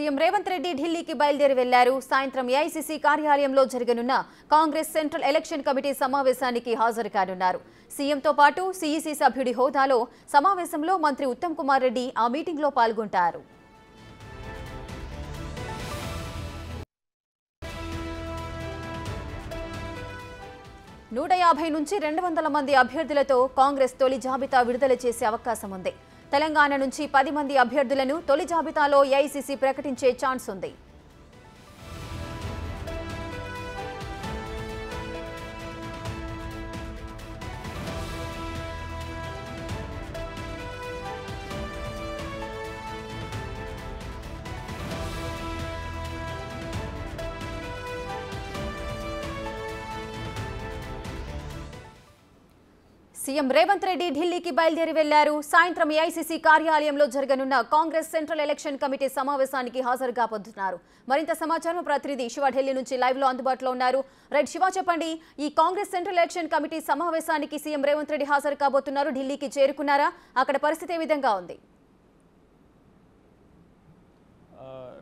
CM Revanth Reddy ఢిల్లీకి బయలుదేరి వెళ్లారు. సాయంత్రం ఏఐసీసీ కార్యాలయంలో జరగనున్న కాంగ్రెస్ సెంట్రల్ ఎలక్షన్ కమిటీ సమావేశానికి హాజరు కానున్నారు. సీఎంతో పాటు సీఈసీ సభ్యుడి హోదాలో సమావేశంలో మంత్రి ఉత్తమ్ కుమార్ రెడ్డి ఆ మీటింగ్లో పాల్గొంటారు. 150 నుంచి 200 మంది అభ్యర్థులతో కాంగ్రెస్ తొలి జాబితా విడుదల చేసే అవకాశం ఉంది. తెలంగాణ నుంచి 10 మంది అభ్యర్థులను తొలి జాబితాలో ఏఐసీసీ ప్రకటించే ఛాన్స్ ఉంది. సీఎం రేవంత్ రెడ్డి ఢిల్లీకి బయలుదేరి వెళ్లారు. సాయంత్రం ఏఐసీసీ కార్యాలయంలో జరగనున్న కాంగ్రెస్ సెంట్రల్ ఎలక్షన్ కమిటీ సమావేశానికి హాజరు కాబోతున్నారు. మరింత సమాచారం ప్రతినిధి శివ ఢిల్లీ నుంచి లైవ్ లో అందుబాటులో ఉన్నారు. రైట్ శివ, చెప్పండి, ఈ కాంగ్రెస్ సెంట్రల్ ఎలక్షన్ కమిటీ సమావేశానికి సీఎం రేవంత్ రెడ్డి హాజరు కాబోతున్నారు. ఢిల్లీకి చేరుకున్నారా? అక్కడ పరిస్థితి ఏ విధంగా ఉంది?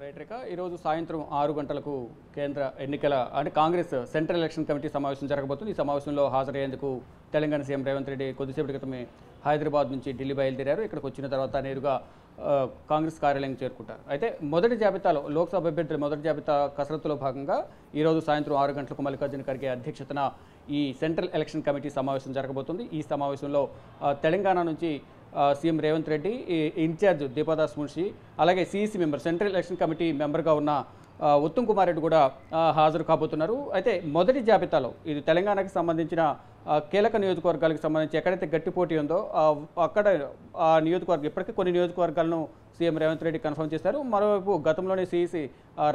రేట్రిక ఈరోజు సాయంత్రం 6 గంటలకు కేంద్ర ఎన్నికల అంటే కాంగ్రెస్ సెంట్రల్ ఎలక్షన్ కమిటీ సమావేశం జరగబోతుంది. ఈ సమావేశంలో హాజరయ్యేందుకు తెలంగాణ సీఎం రేవంత్ రెడ్డి కొద్దిసేపటి క్రితమే హైదరాబాద్ నుంచి ఢిల్లీ బయలుదేరారు. ఇక్కడికి వచ్చిన తర్వాత నేరుగా కాంగ్రెస్ కార్యాలయం చేరుకుంటారు. అయితే మొదటి జాబితాలో లోక్సభ అభ్యర్థుల మొదటి జాబితా కసరత్తులో భాగంగా ఈరోజు సాయంత్రం 6 గంటలకు మల్లికార్జున ఖర్గే అధ్యక్షతన ఈ సెంట్రల్ ఎలక్షన్ కమిటీ సమావేశం జరగబోతుంది. ఈ సమావేశంలో తెలంగాణ నుంచి సీఎం రేవంత్ రెడ్డి, ఇన్ఛార్జ్ దీపాదాస్ మున్షి, అలాగే CEC member central election committee మెంబర్గా ఉన్న ఉత్తమ్ కుమార్ రెడ్డి కూడా హాజరు కాబోతున్నారు. అయితే మొదటి జాబితాలో ఇది తెలంగాణకి సంబంధించిన కీలక నియోజకవర్గాలకు సంబంధించి ఎక్కడైతే గట్టి పోటీ ఉందో అక్కడ ఆ నియోజకవర్గం ఇప్పటికీ కొన్ని నియోజకవర్గాలను సీఎం రేవంత్ రెడ్డి కన్ఫర్మ్ చేశారు. మరోవైపు గతంలోనే సీఈసీ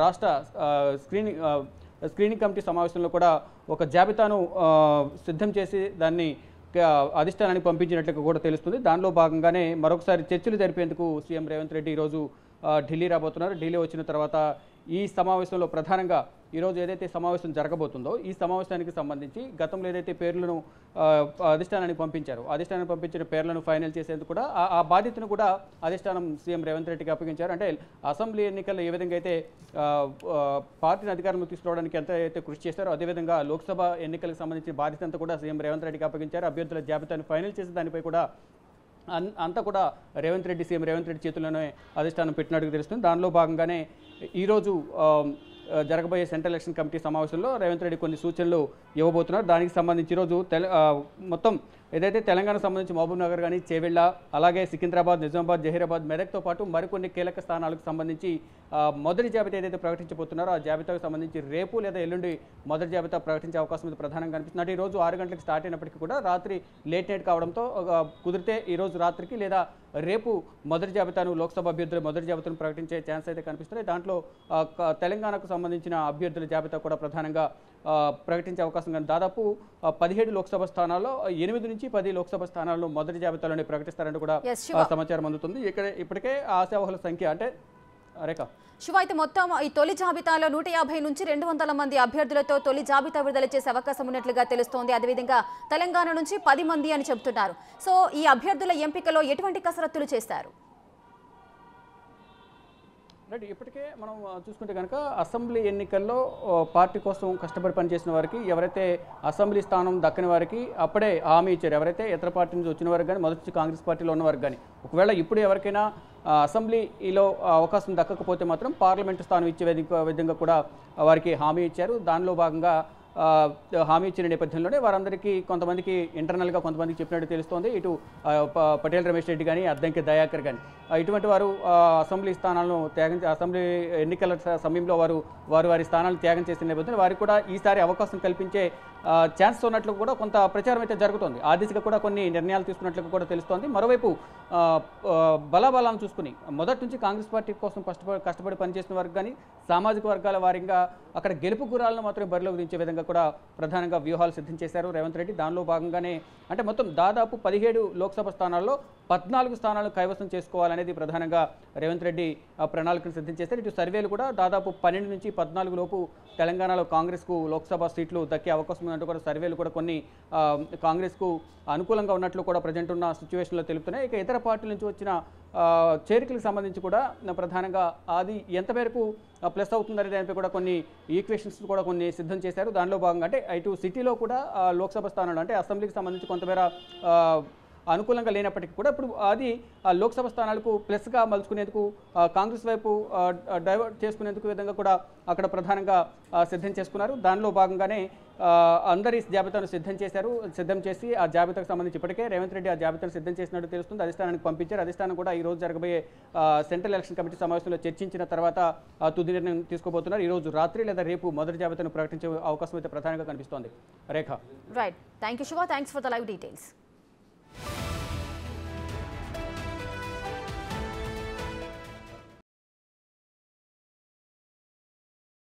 రాష్ట్ర స్క్రీనింగ్ కమిటీ సమావేశంలో కూడా ఒక జాబితాను సిద్ధం చేసి దాన్ని అధిష్టానానికి పంపించినట్లుగా కూడా తెలుస్తుంది. దానిలో భాగంగానే మరొకసారి చర్చలు జరిపేందుకు సీఎం రేవంత్ రెడ్డి ఈరోజు ఢిల్లీ రాబోతున్నారు. ఢిల్లీ వచ్చిన తర్వాత ఈ సమావేశంలో ప్రధానంగా ఈరోజు ఏదైతే సమావేశం జరగబోతుందో ఈ సమావేశానికి సంబంధించి గతంలో ఏదైతే పేర్లను అధిష్టానానికి పంపించారో అధిష్టానానికి పంపించిన పేర్లను ఫైనల్ చేసేందుకు కూడా ఆ బాధ్యతను కూడా అధిష్టానం సీఎం రేవంత్ రెడ్డికి అప్పగించారు. అంటే అసెంబ్లీ ఎన్నికల్లో ఏ విధంగా అయితే పార్టీని అధికారంలో తీసుకురావడానికి ఎంత అయితే కృషి చేశారో అదేవిధంగా లోక్సభ ఎన్నికలకు సంబంధించిన బాధ్యత అంతా కూడా సీఎం రేవంత్ రెడ్డికి అప్పగించారు. అభ్యర్థుల జాబితాను ఫైనల్ చేసి దానిపై కూడా అంతా కూడా సీఎం రేవంత్ రెడ్డి చేతుల్లోనే అధిష్టానం పెట్టినట్టుగా తెలుస్తుంది. దానిలో భాగంగానే ఈరోజు జరగబోయే సెంట్రల్ ఎలక్షన్ కమిటీ సమావేశంలో రేవంత్ రెడ్డి కొన్ని సూచనలు ఇవ్వబోతున్నారు. దానికి సంబంధించి ఈరోజు మొత్తం ఏదైతే తెలంగాణకు సంబంధించి మహబూబ్ నగర్ కానీ, చేవెళ్ళ, అలాగే సికింద్రాబాద్, నిజామాబాద్, జహీరాబాద్, మెదక్తో పాటు మరికొన్ని కీలక స్థానాలకు సంబంధించి మొదటి జాబితా ఏదైతే ప్రకటించబోతున్నారో ఆ జాబితాకు సంబంధించి రేపు లేదా ఎల్లుండి మొదటి జాబితా ప్రకటించే అవకాశం ఇది ప్రధానంగా కనిపిస్తుంది. అంటే ఈరోజు 6 గంటలకు స్టార్ట్ అయినప్పటికీ కూడా రాత్రి లేట్ నైట్ కావడంతో కుదిరితే ఈరోజు రాత్రికి లేదా రేపు మొదటి జాబితాను లోక్సభ అభ్యర్థుల మొదటి జాబితాను ప్రకటించే ఛాన్స్ అయితే కనిపిస్తున్నాయి. దాంట్లో తెలంగాణకు సంబంధించిన అభ్యర్థుల జాబితా కూడా ప్రధానంగా ప్రకటించే అవకాశం కానీ దాదాపు 17 లోక్సభ స్థానాల్లో 8 నుంచి 10 లోక్సభ స్థానాలను మొదటి జాబితాలోనే ప్రకటిస్తారంటూ కూడా సమాచారం అందుతుంది. ఇప్పటికే ఆశావహుల సంఖ్య అంటే రేఖ శివ, అయితే మొత్తం ఈ తొలి జాబితాలో 150 నుంచి 200 మంది అభ్యర్థులతో తొలి జాబితా విడుదల చేసే అవకాశం ఉన్నట్లుగా తెలుస్తోంది. అదేవిధంగా తెలంగాణ నుంచి 10 మంది అని చెబుతున్నారు. సో ఈ అభ్యర్థుల ఎంపికలో ఎటువంటి కసరత్తులు చేస్తారు? రైట్, ఇప్పటికే మనం చూసుకుంటే కనుక అసెంబ్లీ ఎన్నికల్లో పార్టీ కోసం కష్టపడి పనిచేసిన వారికి ఎవరైతే అసెంబ్లీ స్థానం దక్కని వారికి అప్పుడే హామీ ఇచ్చారు. ఎవరైతే ఇతర పార్టీ నుంచి వచ్చిన వారికి కానీ మొదటి కాంగ్రెస్ పార్టీలో ఉన్న వారికి కానీ ఒకవేళ ఇప్పుడు ఎవరికైనా అసెంబ్లీలో అవకాశం దక్కకపోతే మాత్రం పార్లమెంటు స్థానం ఇచ్చే విధంగా కూడా వారికి హామీ ఇచ్చారు. దానిలో భాగంగా హామీ ఇచ్చిన నేపథ్యంలోనే వారందరికీ కొంతమందికి ఇంటర్నల్గా కొంతమందికి చెప్పినట్టు తెలుస్తోంది. ఇటు పటేల్ రమేష్ రెడ్డి కానీ, అద్దంకి దయాకర్ కానీ ఇటువంటి వారు అసెంబ్లీ స్థానాలను అసెంబ్లీ ఎన్నికల సమయంలో వారి స్థానాలను త్యాగం చేసిన నేపథ్యంలో వారికి కూడా ఈసారి అవకాశం కల్పించే ఛాన్స్ ఉన్నట్లు కూడా కొంత ప్రచారం అయితే జరుగుతోంది. ఆ దిశగా కూడా కొన్ని నిర్ణయాలు తీసుకున్నట్లు కూడా తెలుస్తోంది. మరోవైపు బలాబలాలను చూసుకుని మొదటి నుంచి కాంగ్రెస్ పార్టీ కోసం కష్టపడి పనిచేసిన వారికి కానీ సామాజిక వర్గాల వారీగా అక్కడ గెలుపు గురాలను మాత్రమే బరిలోకి దించే విధంగా కూడా ప్రధానంగా వ్యూహాలు సిద్ధం చేశారు రేవంత్ రెడ్డి. దానిలో భాగంగానే అంటే మొత్తం దాదాపు 17 లోక్సభ స్థానాల్లో 14 స్థానాలు కైవసం చేసుకోవాలనేది ప్రధానంగా రేవంత్ రెడ్డి ప్రణాళికను సిద్ధం చేశారు. ఇటు సర్వేలు కూడా దాదాపు 12 నుంచి 14 లోపు తెలంగాణలో కాంగ్రెస్కు లోక్సభ సీట్లు దక్కే అవకాశం ఉందంటూ కూడా సర్వేలు కూడా కొన్ని కాంగ్రెస్కు అనుకూలంగా ఉన్నట్లు కూడా ప్రజెంట్ ఉన్న సిచ్యువేషన్లో తెలుపుతున్నాయి. ఇక ఇతర పార్టీల నుంచి వచ్చిన చేరికలకు సంబంధించి కూడా ప్రధానంగా అది ఎంత మేరకు ప్లస్ అవుతుందనే దానిపై కూడా కొన్ని ఈక్వేషన్స్ కూడా కొన్ని సిద్ధం చేశారు. దానిలో భాగంగా అంటే ఇటు సిటీలో కూడా లోక్సభ స్థానాలు అంటే అసెంబ్లీకి సంబంధించి కొంతమేర అనుకూలంగా లేనప్పటికీ కూడా ఇప్పుడు అది లోక్సభ స్థానాలకు ప్లస్గా మలుచుకునేందుకు కాంగ్రెస్ వైపు డైవర్ట్ చేసుకునేందుకు విధంగా కూడా అక్కడ ప్రధానంగా సిద్ధం చేసుకున్నారు. దానిలో భాగంగానే అందరి జాబితాను సిద్ధం చేసి ఆ జాబితాకు సంబంధించి ఇప్పటికే రేవంత్ రెడ్డి ఆ జాబితాను సిద్ధం చేసినట్టు తెలుస్తుంది. అధిష్టానానికి పంపించారు. అధిష్టానం కూడా ఈ రోజు జరగబోయే సెంట్రల్ ఎలక్షన్ కమిటీ సమావేశంలో చర్చించిన తర్వాత తుది నిర్ణయం తీసుకోబోతున్నారు. ఈ రోజు రాత్రి లేదా రేపు మొదటి జాబితాను ప్రకటించే అవకాశం అయితే ప్రధానంగా కనిపిస్తోంది. Rekha. Right. Thank you Shiva. Thanks for the live details.